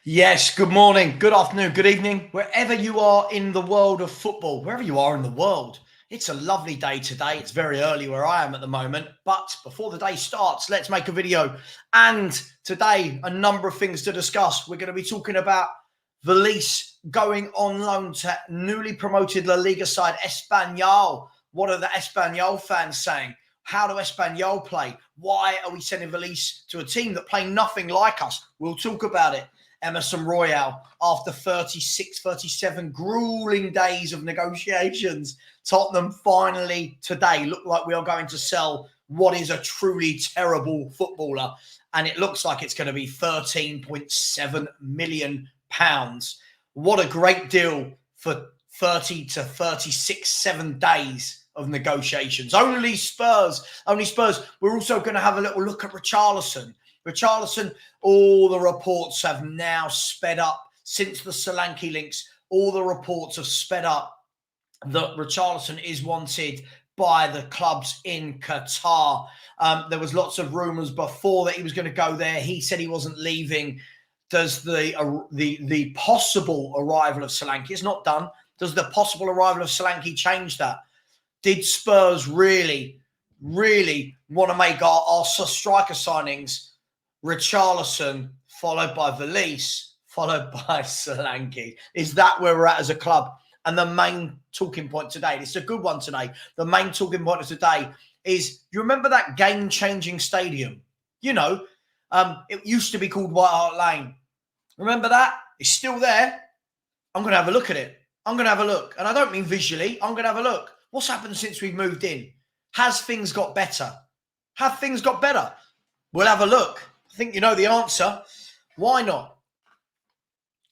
Yes, good morning, good afternoon, good evening, wherever you are in the world of football, wherever you are in the world. It's a lovely day today. It's very early where I am at the moment, but before the day starts, let's make a video. And today, a number of things to discuss. We're going to be talking about Veliz going on loan to newly promoted La Liga side Espanyol. What are the Espanyol fans saying? How do Espanyol play? Why are we sending Veliz to a team that play nothing like us? We'll talk about it. Emerson Royal, after 36, 37 grueling days of negotiations, Tottenham finally today look like we are going to sell what is a truly terrible footballer. And it looks like it's going to be £13.7 million. What a great deal for 30 to 36, 7 days of negotiations. Only Spurs. We're also going to have a little look at Richarlison. All the reports have now sped up since the Solanke links. All the reports have sped up that Richarlison is wanted by the clubs in Qatar. There was lots of rumours before that he was going to go there. He said he wasn't leaving. Does the possible arrival of Solanke, it's not done, does the possible arrival of Solanke change that? Did Spurs really want to make our striker signings Richarlison, followed by Veliz, followed by Solanke? Is that where we're at as a club? And the main talking point today, it's a good one today, the main talking point of today is, you remember that game-changing stadium? You know, it used to be called White Hart Lane. Remember that? It's still there. I'm going to have a look at it. I'm going to have a look. And I don't mean visually. I'm going to have a look. What's happened since we've moved in? Has things got better? Have things got better? We'll have a look. I think you know the answer. Why not?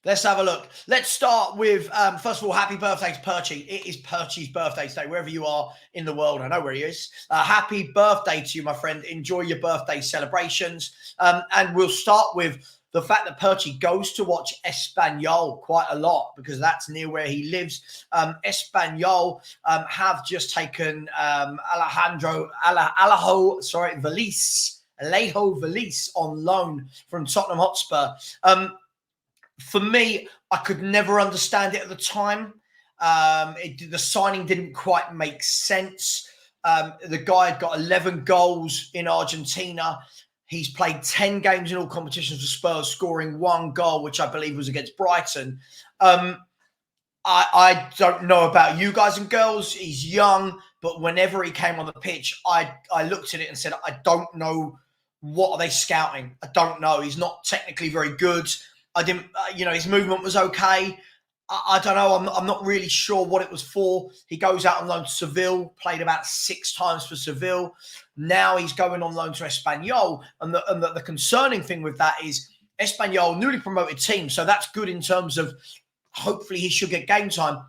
Let's have a look. Let's start with, first of all, happy birthday to Perchy. It is Perchy's birthday today, wherever you are in the world. I know where he is. Happy birthday to you, my friend. Enjoy your birthday celebrations. And we'll start with the fact that Perchy goes to watch Espanyol quite a lot because that's near where he lives. Espanyol have just taken Alejo Veliz on loan from Tottenham Hotspur. For me, I could never understand it at the time. The signing didn't quite make sense. The guy had got 11 goals in Argentina. He's played 10 games in all competitions for Spurs, scoring 1 goal, which I believe was against Brighton. I don't know about you guys and girls. He's young, but whenever he came on the pitch, I looked at it and said, I don't know, what are they scouting? I don't know. He's not technically very good. I didn't, his movement was okay. I don't know. I'm not really sure what it was for. He goes out on loan to Seville, played about 6 times for Seville. Now he's going on loan to Espanyol. And the concerning thing with that is Espanyol, newly promoted team. So that's good in terms of hopefully he should get game time.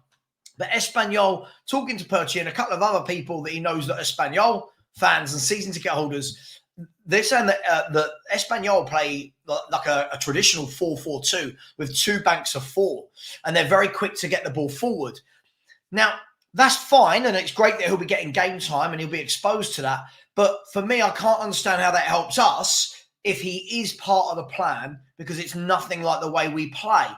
But Espanyol, talking to Perchy and a couple of other people that he knows that Espanyol fans and season ticket holders, they're saying that Espanyol play like a traditional 4-4-2 with 2 banks of 4, and they're very quick to get the ball forward. Now, that's fine, and it's great that he'll be getting game time and he'll be exposed to that. But for me, I can't understand how that helps us if he is part of the plan, because it's nothing like the way we play.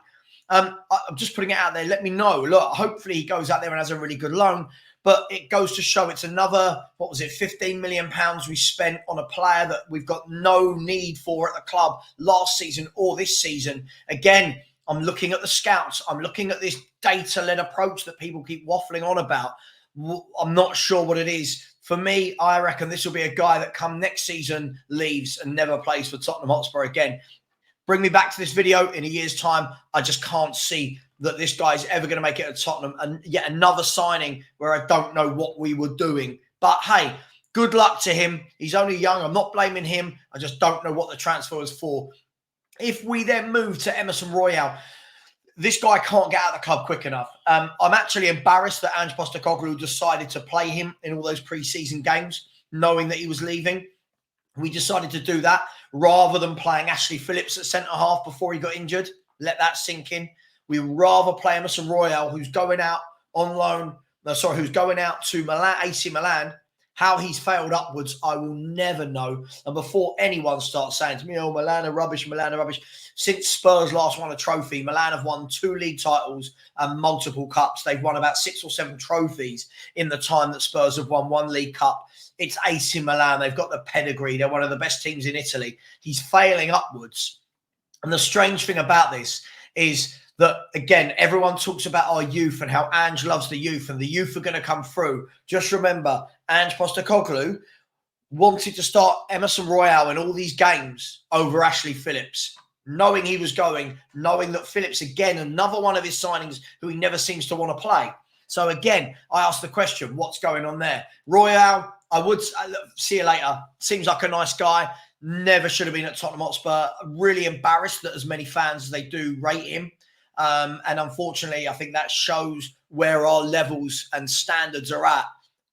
I'm just putting it out there. Let me know. Look, hopefully he goes out there and has a really good loan. But it goes to show it's another, £15 million we spent on a player that we've got no need for at the club last season or this season. Again, I'm looking at the scouts. I'm looking at this data-led approach that people keep waffling on about. I'm not sure what it is. For me, I reckon this will be a guy that come next season leaves and never plays for Tottenham Hotspur again. Bring me back to this video in a year's time. I just can't see that this guy is ever going to make it at Tottenham. And yet another signing where I don't know what we were doing. But hey, good luck to him. He's only young. I'm not blaming him. I just don't know what the transfer was for. If we then move to Emerson Royal, this guy can't get out of the club quick enough. I'm actually embarrassed that Ange Postecoglou decided to play him in all those pre-season games, knowing that he was leaving. We decided to do that rather than playing Ashley Phillips at centre-half before he got injured. Let that sink in. We'd rather play Emerson Royal, who's going out on loan, who's going out to Milan, AC Milan, How he's failed upwards, I will never know. And before anyone starts saying to me, oh, Milan are rubbish, since Spurs last won a trophy, Milan have won 2 league titles and multiple cups. They've won about 6 or 7 trophies in the time that Spurs have won 1 league cup. It's AC Milan. They've got the pedigree. They're one of the best teams in Italy. He's failing upwards. And the strange thing about this is that, again, everyone talks about our youth and how Ange loves the youth and the youth are going to come through. Just remember, Ange Postecoglou wanted to start Emerson Royale in all these games over Ashley Phillips, knowing he was going, knowing that Phillips, again, another one of his signings who he never seems to want to play. So, again, I asked the question, what's going on there? Royale, I would see you later. Seems like a nice guy. Never should have been at Tottenham Hotspur. Really embarrassed that as many fans as they do rate him. And unfortunately, I think that shows where our levels and standards are at.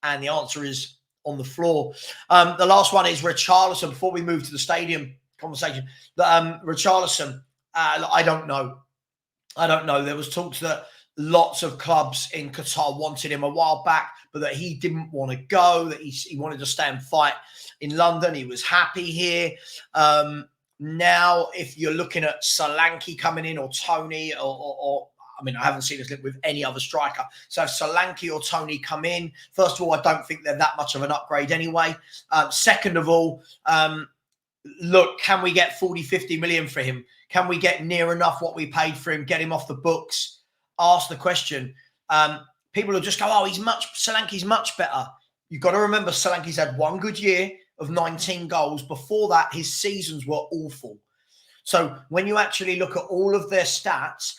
And the answer is on the floor. The last one is Richarlison. Before we move to the stadium conversation, Richarlison, I don't know. There was talks that lots of clubs in Qatar wanted him a while back, but that he didn't want to go, that he wanted to stay and fight in London. He was happy here. Now, if you're looking at Solanke coming in or Tony or I mean, I haven't seen this link with any other striker. So if Solanke or Tony come in, first of all, I don't think they're that much of an upgrade anyway. Second of all, look, can we get 40, 50 million for him? Can we get near enough what we paid for him, get him off the books? Ask the question. People will just go, oh, Solanke's much better. You've got to remember Solanke's had 1 good year of 19 goals. Before that, his seasons were awful. So when you actually look at all of their stats,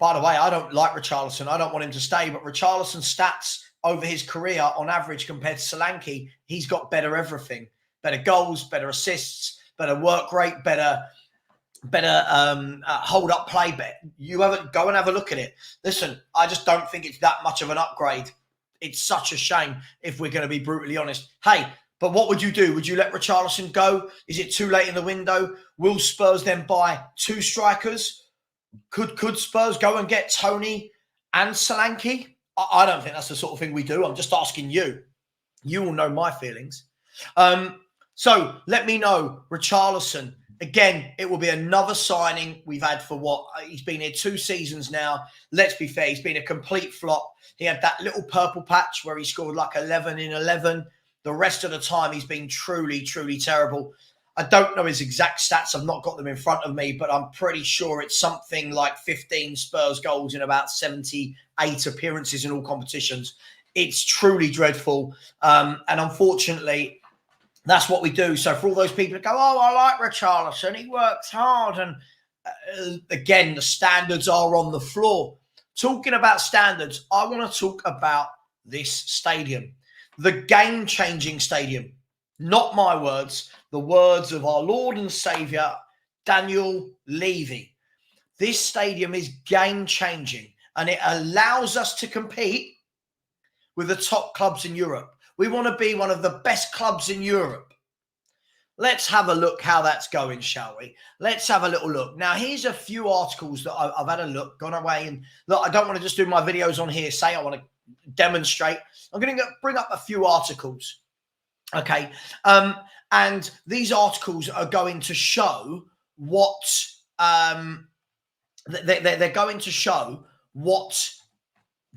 by the way, I don't like Richarlison. I don't want him to stay, but Richarlison's stats over his career on average compared to Solanke, he's got better everything. Better goals, better assists, better work rate, better hold-up play. Go and have a look at it. Listen, I just don't think it's that much of an upgrade. It's such a shame if we're going to be brutally honest. Hey, but what would you do? Would you let Richarlison go? Is it too late in the window? Will Spurs then buy 2 strikers? Could Spurs go and get Tony and Solanke? I don't think that's the sort of thing we do. I'm just asking you. You will know my feelings. So let me know, Richarlison. Again, it will be another signing we've had for what? He's been here 2 seasons now. Let's be fair, he's been a complete flop. He had that little purple patch where he scored like 11 in 11. The rest of the time, he's been truly, truly terrible. I don't know his exact stats. I've not got them in front of me, but I'm pretty sure it's something like 15 Spurs goals in about 78 appearances in all competitions. It's truly dreadful. And unfortunately, that's what we do. So for all those people that go, oh, I like Richarlison, he works hard. And again, the standards are on the floor. Talking about standards, I want to talk about this stadium. The game-changing stadium. Not my words, the words of our Lord and Saviour, Daniel Levy. This stadium is game-changing and it allows us to compete with the top clubs in Europe. We want to be one of the best clubs in Europe. Let's have a look how that's going, shall we? Let's have a little look. Now, here's a few articles that I've had a look, gone away. And look, I don't want to just do my videos on here, say I want to demonstrate. I'm going to bring up a few articles. Okay. And these articles are going to show what they're going to show what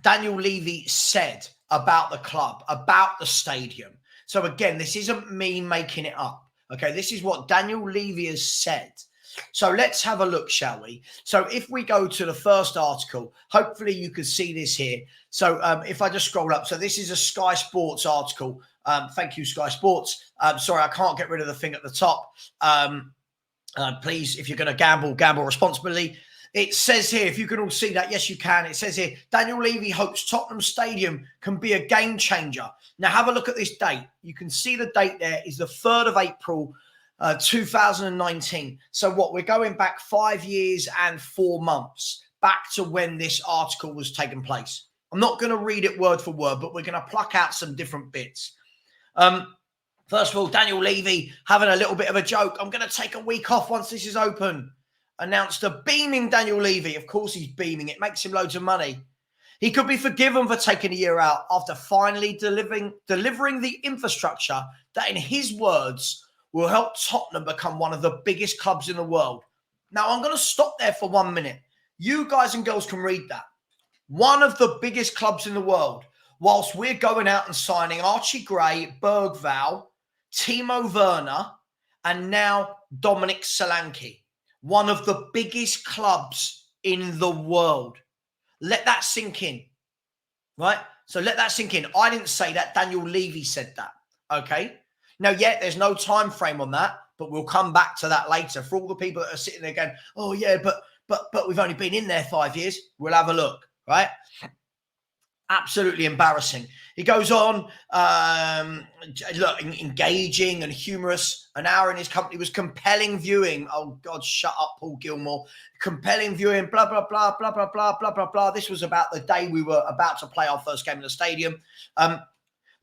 Daniel Levy said about the club, about the stadium. So again, this isn't me making it up. Okay, this is what Daniel Levy has said. So let's have a look, shall we? So if we go to the first article, hopefully you can see this here. So if I just scroll up, so this is a Sky Sports article. Thank you, Sky Sports. Sorry, I can't get rid of the thing at the top. Please, if you're going to gamble responsibly. It says here, if you can all see that, yes, you can. It says here, Daniel Levy hopes Tottenham Stadium can be a game changer. Now, have a look at this date. You can see the date there is the 3rd of April, 2019. So what? We're going back 5 years and 4 months back to when this article was taking place. I'm not going to read it word for word, but we're going to pluck out some different bits. First of all, Daniel Levy having a little bit of a joke. I'm going to take a week off once this is open. Announced a beaming Daniel Levy. Of course he's beaming. It makes him loads of money. He could be forgiven for taking a year out after finally delivering the infrastructure that, in his words, will help Tottenham become one of the biggest clubs in the world. Now, I'm going to stop there for 1 minute. You guys and girls can read that. One of the biggest clubs in the world, whilst we're going out and signing Archie Gray, Bergvall, Timo Werner, and now Dominic Solanke. One of the biggest clubs in the world. Let that sink in, right? So let that sink in. I didn't say that. Daniel Levy said that, okay? Now, yeah, there's no time frame on that, but we'll come back to that later. For all the people that are sitting there going, oh, yeah, but we've only been in there 5 years. We'll have a look, right? Absolutely embarrassing. He goes on, look, engaging and humorous. An hour in his company was compelling viewing. Oh, God, shut up, Paul Gilmore. Compelling viewing, blah, blah, blah, blah, blah, blah, blah, blah, blah. This was about the day we were about to play our first game in the stadium.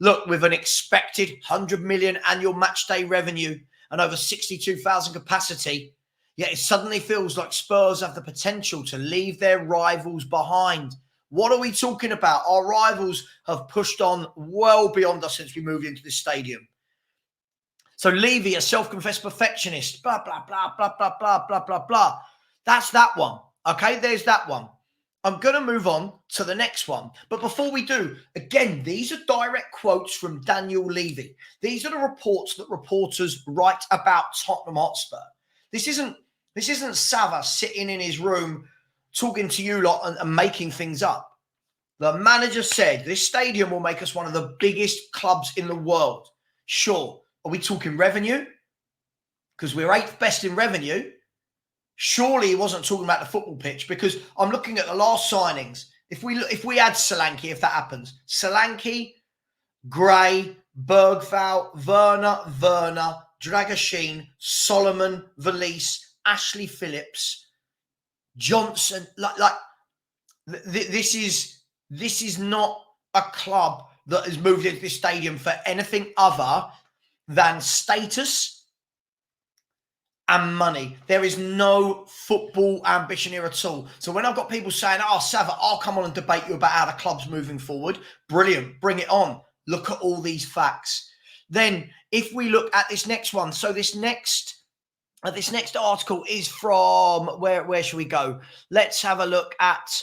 Look, with an expected 100 million annual match day revenue and over 62,000 capacity, yet it suddenly feels like Spurs have the potential to leave their rivals behind. What are we talking about? Our rivals have pushed on well beyond us since we moved into this stadium. So Levy, a self-confessed perfectionist, blah, blah, blah, blah, blah, blah, blah, blah, blah. That's that one. Okay, there's that one. I'm going to move on to the next one. But before we do, again, these are direct quotes from Daniel Levy. These are the reports that reporters write about Tottenham Hotspur. This isn't Savva sitting in his room talking to you lot and making things up. The manager said this stadium will make us one of the biggest clubs in the world. Sure. Are we talking revenue? Because we're 8th best in revenue. Surely he wasn't talking about the football pitch, because I'm looking at the last signings. If we add Solanke, if that happens, Solanke, Gray, Bergvall, Werner, Dragoshin, Solomon, Veliz, Ashley Phillips, Johnson, this is not a club that has moved into this stadium for anything other than status and money. There is no football ambition here at all. So when I've got people saying, oh, Savva, I'll come on and debate you about how the club's moving forward. Brilliant. Bring it on. Look at all these facts. Then if we look at this next one, so this next article is from, where should we go? Let's have a look at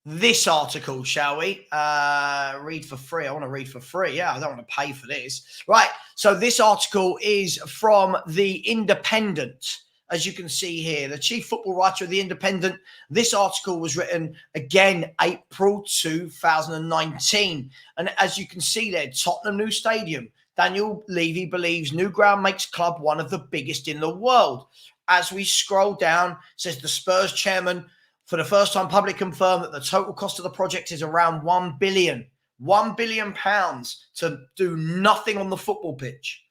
this article, shall we? Read for free. I want to read for free. Yeah, I don't want to pay for this. Right. So this article is from The Independent. As you can see here, the chief football writer of The Independent. This article was written, again, April 2019. And as you can see there, Tottenham new stadium. Daniel Levy believes new ground makes club one of the biggest in the world. As we scroll down, says the Spurs chairman, for the first time, publicly confirmed that the total cost of the project is around £1 billion. £1 billion to do nothing on the football pitch.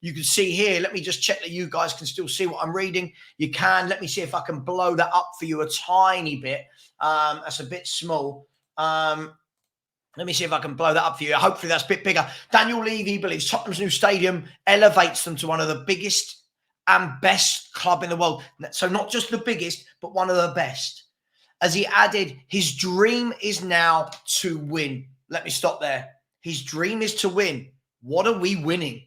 You can see here, let me just check that you guys can still see what I'm reading. You can. Let me see if I can blow that up for you a tiny bit. That's a bit small. Let me see if I can blow that up for you. Hopefully that's a bit bigger. Daniel Levy believes Tottenham's new stadium elevates them to one of the biggest and best club in the world. So not just the biggest, but one of the best. As he added, his dream is now to win. Let me stop there. His dream is to win. What are we winning?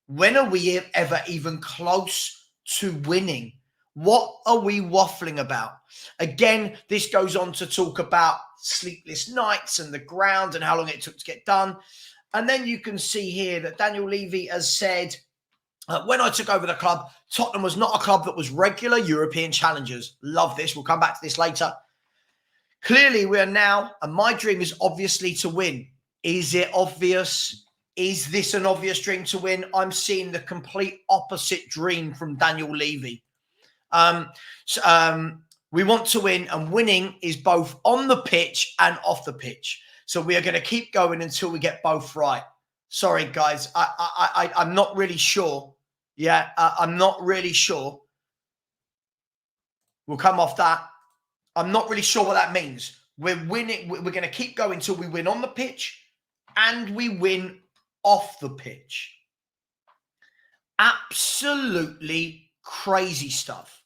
When are we ever even close to winning? What are we waffling about? Again, this goes on to talk about sleepless nights and the ground and how long it took to get done. And then you can see here that Daniel Levy has said, when I took over the club, Tottenham was not a club that was regular European challengers. Love this. We'll come back to this later. Clearly, we are now, and my dream is obviously to win. Is it obvious? Is this an obvious dream to win? I'm seeing the complete opposite dream from Daniel Levy. We want to win, and winning is both on the pitch and off the pitch. So we are going to keep going until we get both right. Sorry, guys. I'm not really sure. Yeah, I'm not really sure. We'll come off that. I'm not really sure what that means. We're winning. We're going to keep going until we win on the pitch and we win off the pitch. Absolutely crazy stuff.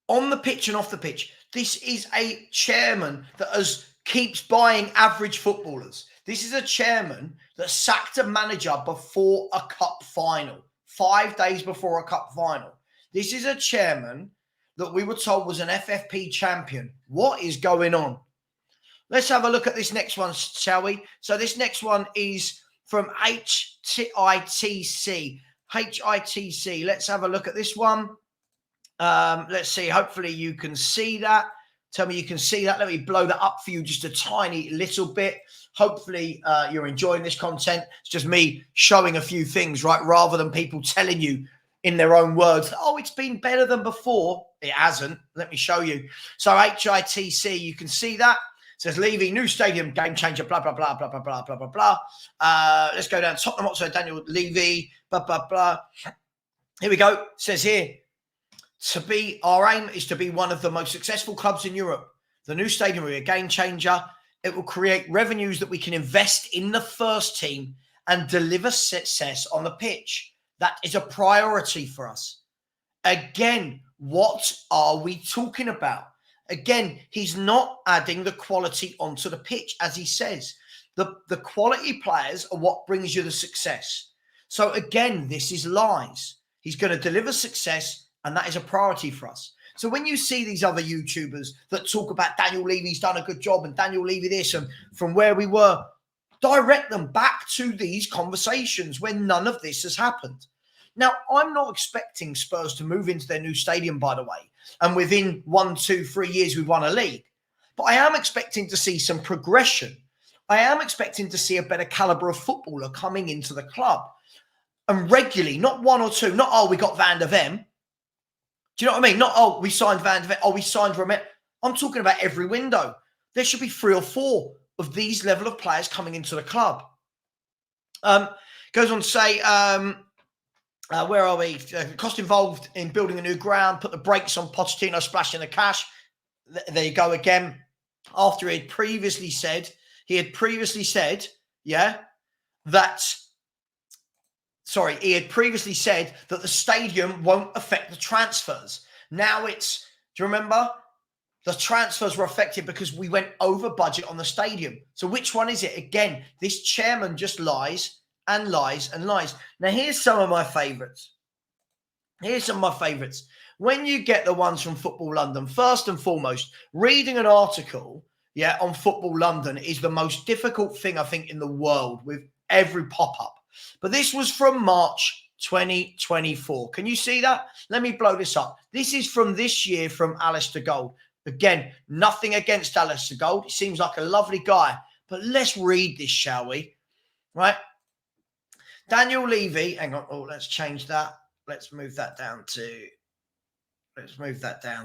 On the pitch and off the pitch. This is a chairman that has keeps buying average footballers. This is a chairman that sacked a manager before a cup final, 5 days before a cup final. This is a chairman that we were told was an FFP champion. What is going on? Let's have a look at this next one, shall we? So this next one is from HITC. HITC. Let's have a look at this one. Let's see. Hopefully you can see that. Tell me you can see that. Let me blow that up for you just a tiny little bit. Hopefully you're enjoying this content. It's just me showing a few things, right? Rather than people telling you in their own words, oh, it's been better than before. It hasn't. Let me show you. So HITC, you can see that. It says Levy, new stadium, game changer, blah, blah, blah, blah, blah, blah, blah, blah, blah. Let's go down. Tottenham Hotspur, Daniel Levy, blah, blah, blah. Here we go. It says here, our aim is to be one of the most successful clubs in Europe. The new stadium will be a game changer. It will create revenues that we can invest in the first team and deliver success on the pitch. That is a priority for us. Again, what are we talking about? Again, he's not adding the quality onto the pitch, as he says. The quality players are what brings you the success. So again, this is lies. He's going to deliver success, and that is a priority for us. So when you see these other YouTubers that talk about Daniel Levy's done a good job and Daniel Levy this and from where we were, direct them back to these conversations when none of this has happened. Now, I'm not expecting Spurs to move into their new stadium, by the way, and within 1, 2, 3 years we've won a league. But I am expecting to see some progression. I am expecting to see a better caliber of footballer coming into the club. And regularly, not 1 or 2, not, oh, we got Van der Ven. Do you know what I mean? Not, oh, we signed Van der Ven, oh, we signed Romet. I'm talking about every window. There should be 3 or 4 of these level of players coming into the club. Goes on to say, where are we? Cost involved in building a new ground, put the brakes on Pochettino splashing the cash. There you go again. After he had previously said, yeah, that, sorry, he had previously said that the stadium won't affect the transfers. Now it's, do you remember? The transfers were affected because we went over budget on the stadium. So which one is it? Again, this chairman just lies and lies and lies. Now, here's some of my favourites. When you get the ones from Football London, first and foremost, reading an article, yeah, on Football London is the most difficult thing, I think, in the world with every pop-up. But this was from March 2024. Can you see that? Let me blow this up. This is from this year from Alistair Gold. Again, nothing against Alistair Gold. He seems like a lovely guy. But let's read this, shall we? Right? Daniel Levy, hang on, oh, let's change that. Let's move that down.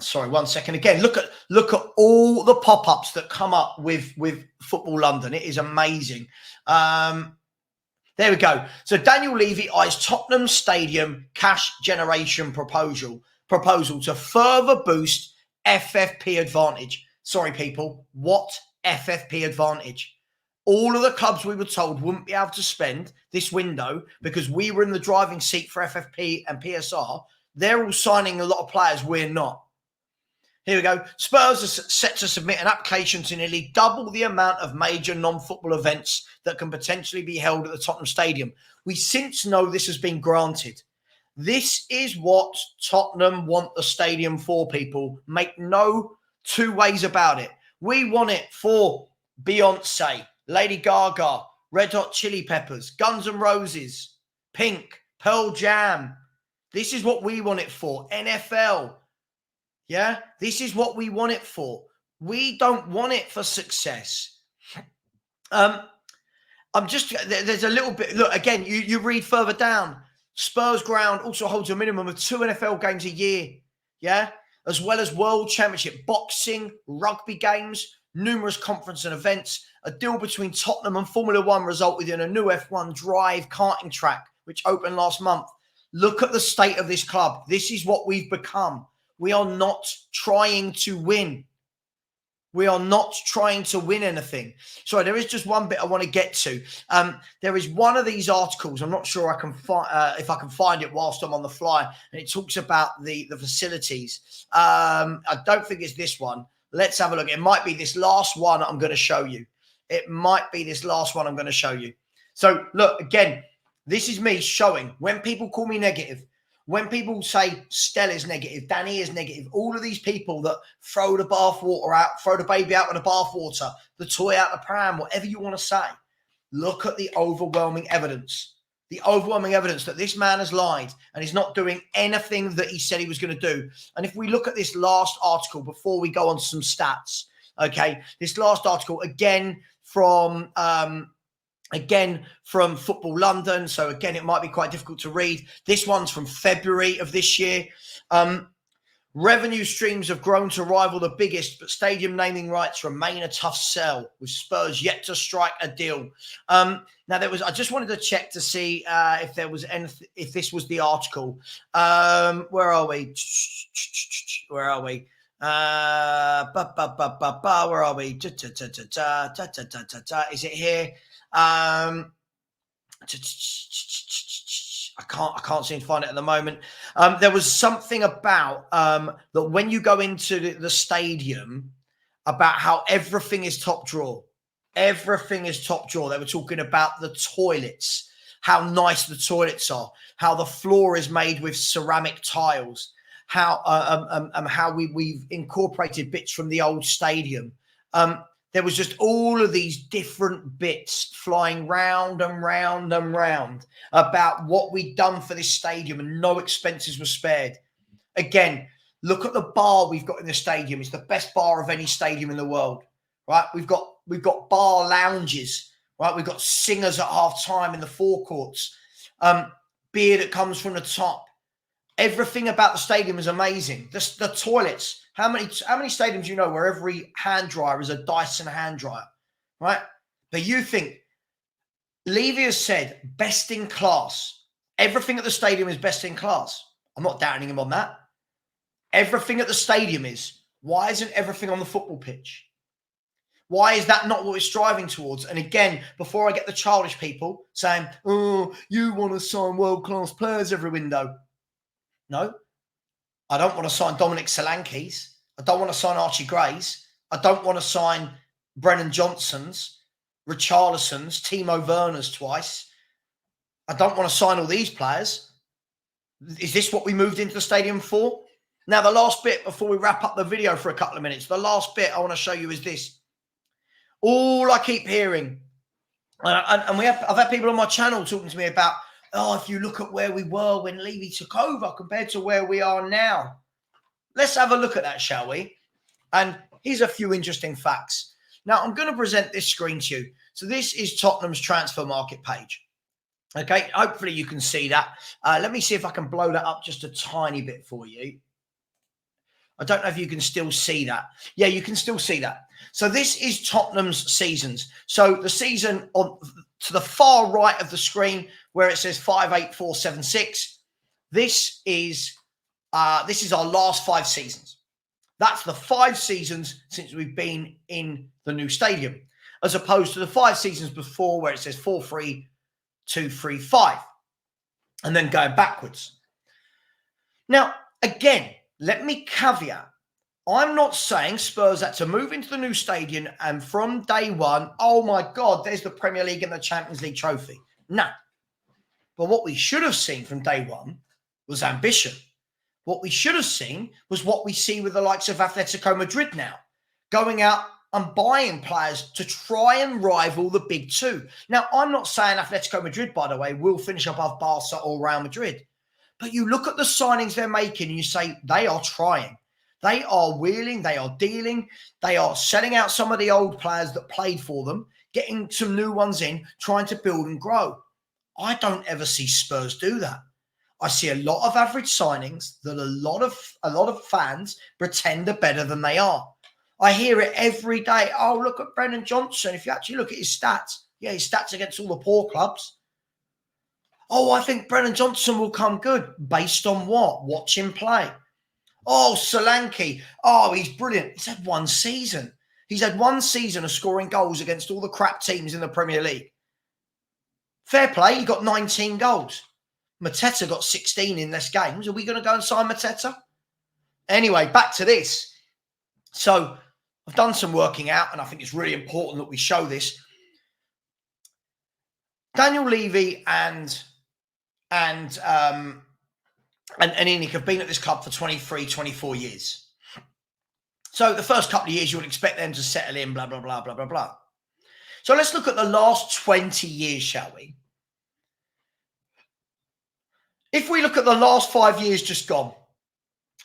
Sorry, 1 second. Again, look at all the pop-ups that come up with Football London. It is amazing. There we go. So Daniel Levy eyes Tottenham Stadium cash generation proposal to further boost FFP advantage. Sorry, people. What FFP advantage? All of the clubs we were told wouldn't be able to spend this window because we were in the driving seat for FFP and PSR. They're all signing a lot of players. We're not. Here we go. Spurs are set to submit an application to nearly double the amount of major non-football events that can potentially be held at the Tottenham Stadium. We since know this has been granted. This is what Tottenham want the stadium for, people. Make no two ways about it. We want it for Beyonce, Lady Gaga, Red Hot Chili Peppers, Guns N' Roses, Pink, Pearl Jam. This is what we want it for. NFL. Yeah, this is what we want it for. We don't want it for success. There's a little bit, look, again, you read further down. Spurs ground also holds a minimum of 2 NFL games a year. Yeah, as well as World Championship, boxing, rugby games, numerous conference and events. A deal between Tottenham and Formula One resulted in a new F1 drive karting track, which opened last month. Look at the state of this club. This is what we've become. We are not trying to win. We are not trying to win anything. Sorry, there is just one bit I want to get to. There is one of these articles. I'm not sure I can if I can find it whilst I'm on the fly. And it talks about the facilities. I don't think it's this one. Let's have a look. It might be this last one I'm going to show you. It might be this last one I'm going to show you. So look, again, this is me showing when people call me negative, when people say Stella's negative, Danny is negative, all of these people that throw the bathwater out, throw the baby out with the bathwater, the toy out the pram, whatever you want to say, look at the overwhelming evidence. The overwhelming evidence that this man has lied and he's not doing anything that he said he was going to do. And if we look at this last article before we go on to some stats, okay, this last article again from Football London. So again, it might be quite difficult to read. This one's from February of this year. Revenue streams have grown to rival the biggest, but stadium naming rights remain a tough sell, with Spurs yet to strike a deal. Now I just wanted to check to see if there was anything, if this was the article. Where are we? Where are we? Where are we? Is it here? I can't seem to find it at the moment. There was something about that when you go into the stadium about how everything is top drawer. Everything is top drawer. They were talking about the toilets, how nice the toilets are, how the floor is made with ceramic tiles, how we've incorporated bits from the old stadium. There was just all of these different bits flying round and round and round about what we'd done for this stadium, and no expenses were spared. Again, look at the bar we've got in the stadium. It's the best bar of any stadium in the world, right? We've got bar lounges, right? We've got singers at half time in the forecourts, beer that comes from the top. Everything about the stadium is amazing. The toilets. How many stadiums you know where every hand dryer is a Dyson hand dryer, right? But you think, Levy has said best in class. Everything at the stadium is best in class. I'm not doubting him on that. Everything at the stadium is. Why isn't everything on the football pitch? Why is that not what we're striving towards? And again, before I get the childish people saying, oh, you want to sign world-class players every window. No. I don't want to sign Dominic Solankis. I don't want to sign Archie Grays. I don't want to sign Brennan Johnsons, Richarlisons, Timo Werners twice. I don't want to sign all these players. Is this what we moved into the stadium for? Now, the last bit before we wrap up the video for a couple of minutes, the last bit I want to show you is this. All I keep hearing, and I've had people on my channel talking to me about, oh, if you look at where we were when Levy took over compared to where we are now. Let's have a look at that, shall we? And here's a few interesting facts. Now, I'm going to present this screen to you. So this is Tottenham's transfer market page. Okay, hopefully you can see that. Let me see if I can blow that up just a tiny bit for you. I don't know if you can still see that. Yeah, you can still see that. So this is Tottenham's seasons. So the season on to the far right of the screen where it says 58476. This is our last 5 seasons. That's the 5 seasons since we've been in the new stadium, as opposed to the 5 seasons before where it says 43235, and then going backwards. Now, again, let me caveat. I'm not saying Spurs had to move into the new stadium and from day one, oh my God, there's the Premier League and the Champions League trophy. No. But what we should have seen from day one was ambition. What we should have seen was what we see with the likes of Atletico Madrid now, going out and buying players to try and rival the big two. Now, I'm not saying Atletico Madrid, by the way, will finish above Barca or Real Madrid. But you look at the signings they're making and you say they are trying. They are wheeling, they are dealing, they are selling out some of the old players that played for them, getting some new ones in, trying to build and grow. I don't ever see Spurs do that. I see a lot of average signings that a lot of fans pretend are better than they are. I hear it every day. Oh, look at Brennan Johnson. If you actually look at his stats, yeah, his stats against all the poor clubs. Oh, I think Brennan Johnson will come good. Based on what? Watch him play. Oh, Solanke. Oh, he's brilliant. He's had 1 season. He's had 1 season of scoring goals against all the crap teams in the Premier League. Fair play. He got 19 goals. Mateta got 16 in less games. Are we going to go and sign Mateta? Anyway, back to this. So I've done some working out, and I think it's really important that we show this. Daniel Levy and Enoch have been at this club for 23, 24 years. So the first couple of years, you would expect them to settle in, blah, blah, blah, blah, blah, blah. So let's look at the last 20 years, shall we? If we look at the last 5 years just gone,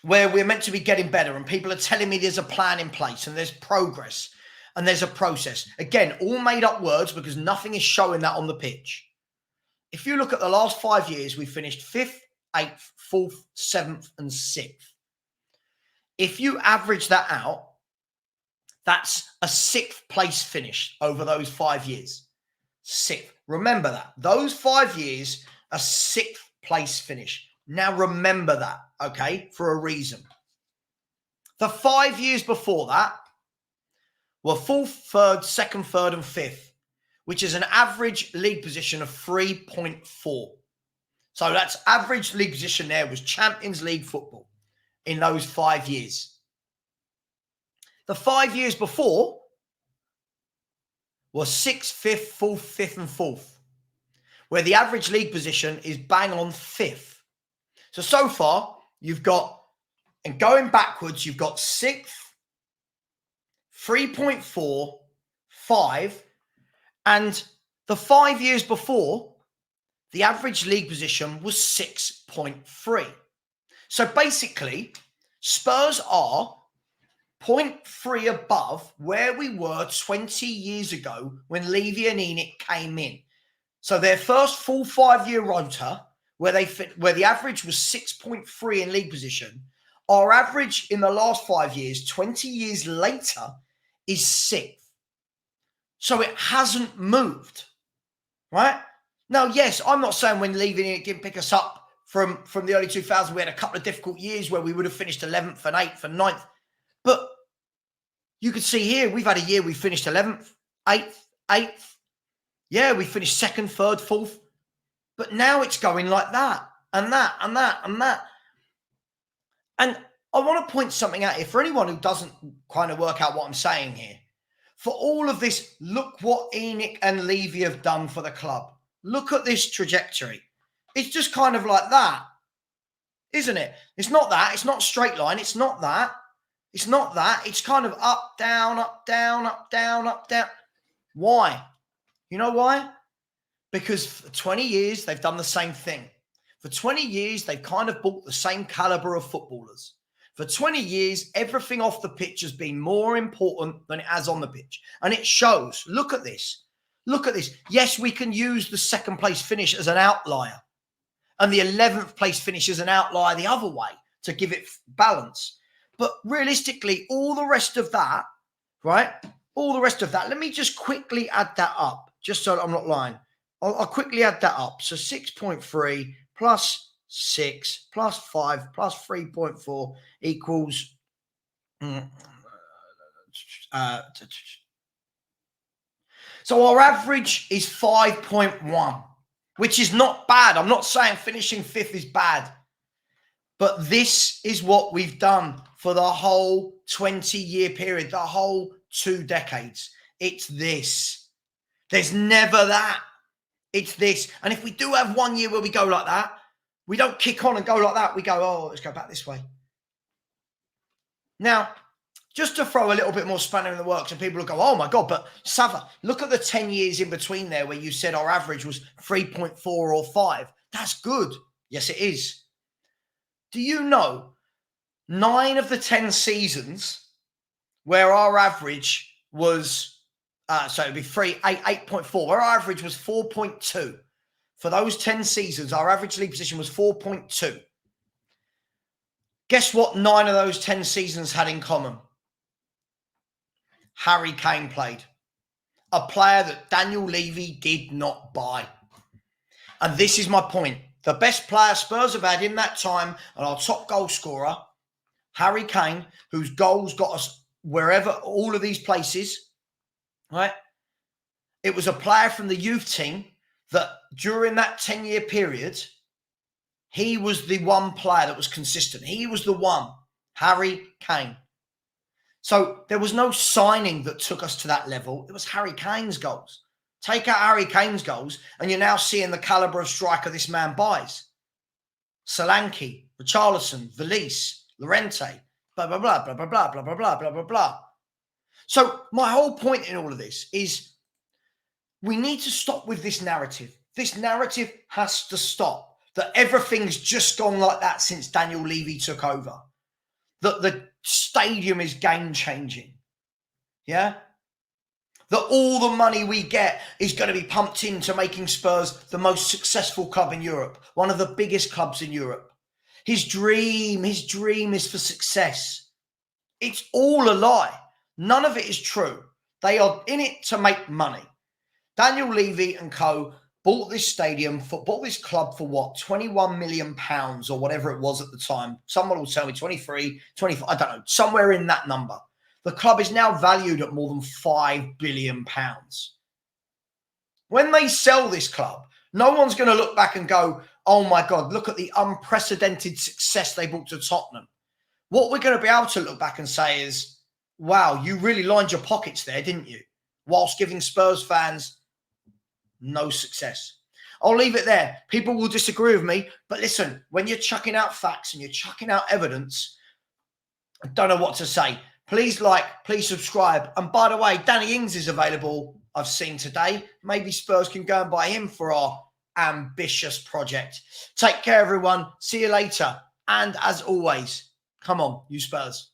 where we're meant to be getting better and people are telling me there's a plan in place and there's progress and there's a process. Again, all made up words because nothing is showing that on the pitch. If you look at the last 5 years, we finished 5th, 8th, 4th, 7th and 6th. If you average that out, that's a 6th place finish over those 5 years. 6th. Remember that. Those 5 years, a 6th place finish. Now remember that, okay, for a reason. The 5 years before that were 4th, 3rd, 2nd, 3rd and 5th, which is an average league position of 3.4. So that's average league position there was Champions League football in those 5 years. The 5 years before were 6th, 5th, 4th, 5th and 4th, where the average league position is bang on 5th. So far, you've got, and going backwards, you've got 6th, 3.4, 5, and the 5 years before, the average league position was 6.3. So basically, Spurs are 0.3 above where we were 20 years ago when Levy and Enoch came in. So their first full 5-year rota, where the average was 6.3 in league position, our average in the last 5 years, 20 years later, is 6th. So it hasn't moved, right? Now, yes, I'm not saying when Levy and didn't pick us up from the early 2000s, we had a couple of difficult years where we would have finished 11th and 8th and 9th. But you can see here, we've had a year we finished 11th, 8th. Yeah, we finished 2nd, 3rd, 4th. But now it's going like that, and that, and that, and that. And I want to point something out here for anyone who doesn't kind of work out what I'm saying here. For all of this, look what Enoch and Levy have done for the club. Look at this trajectory. It's just kind of like that, isn't it? It's not that. It's not a straight line. It's not that. It's not that. It's kind of up, down, up, down, up, down, up, down. Why? You know why? Because for 20 years, they've done the same thing. For 20 years, they've kind of bought the same caliber of footballers. For 20 years, everything off the pitch has been more important than it has on the pitch. And it shows. Look at this. Look at this. Yes, we can use the 2nd place finish as an outlier and the 11th place finish as an outlier the other way to give it balance. But realistically, all the rest of that, right? All the rest of that, let me just quickly add that up, just so I'm not lying. I'll quickly add that up. So 6.3 plus 6 plus 5 plus 3.4 equals so our average is 5.1, which is not bad. I'm not saying finishing 5th is bad, but this is what we've done for the whole 20-year period, the whole 2 decades. It's this. There's never that. It's this. And if we do have 1 year where we go like that, we don't kick on and go like that. We go, oh, let's go back this way. Now, just to throw a little bit more spanner in the works, and people will go, oh my God, but Savva, look at the 10 years in between there where you said our average was 3.4 or 5. That's good. Yes, it is. Do you know 9 of the 10 seasons where our average was so it'd be 8.4, where our average was 4.2. For those 10 seasons, our average league position was 4.2. Guess what 9 of those 10 seasons had in common? Harry Kane played. A player that Daniel Levy did not buy. And this is my point. The best player Spurs have had in that time, and our top goal scorer, Harry Kane, whose goals got us wherever, all of these places, right? It was a player from the youth team that during that 10-year period, he was the one player that was consistent. He was the one, Harry Kane. So there was no signing that took us to that level. It was Harry Kane's goals. Take out Harry Kane's goals, and you're now seeing the calibre of striker this man buys. Solanke, Richarlison, Veliz, Llorente, blah, blah, blah, blah, blah, blah, blah, blah, blah, blah, blah, blah. So my whole point in all of this is we need to stop with this narrative. This narrative has to stop. That everything's just gone like that since Daniel Levy took over. That the stadium is game-changing. Yeah? That all the money we get is going to be pumped into making Spurs the most successful club in Europe. One of the biggest clubs in Europe. His dream is for success. It's all a lie. None of it is true. They are in it to make money. Daniel Levy and co. bought this stadium, bought this club for what? £21 million or whatever it was at the time. Someone will tell me 23, 25, I don't know, somewhere in that number. The club is now valued at more than £5 billion. When they sell this club, no one's going to look back and go, oh my God, look at the unprecedented success they brought to Tottenham. What we're going to be able to look back and say is, wow, you really lined your pockets there, didn't you? Whilst giving Spurs fans no success. I'll leave it there. People will disagree with me, but listen, when you're chucking out facts and you're chucking out evidence, I don't know what to say. Please like, please subscribe. And by the way, Danny Ings is available, I've seen today. Maybe Spurs can go and buy him for our ambitious project. Take care, everyone. See you later. And as always, come on, you Spurs.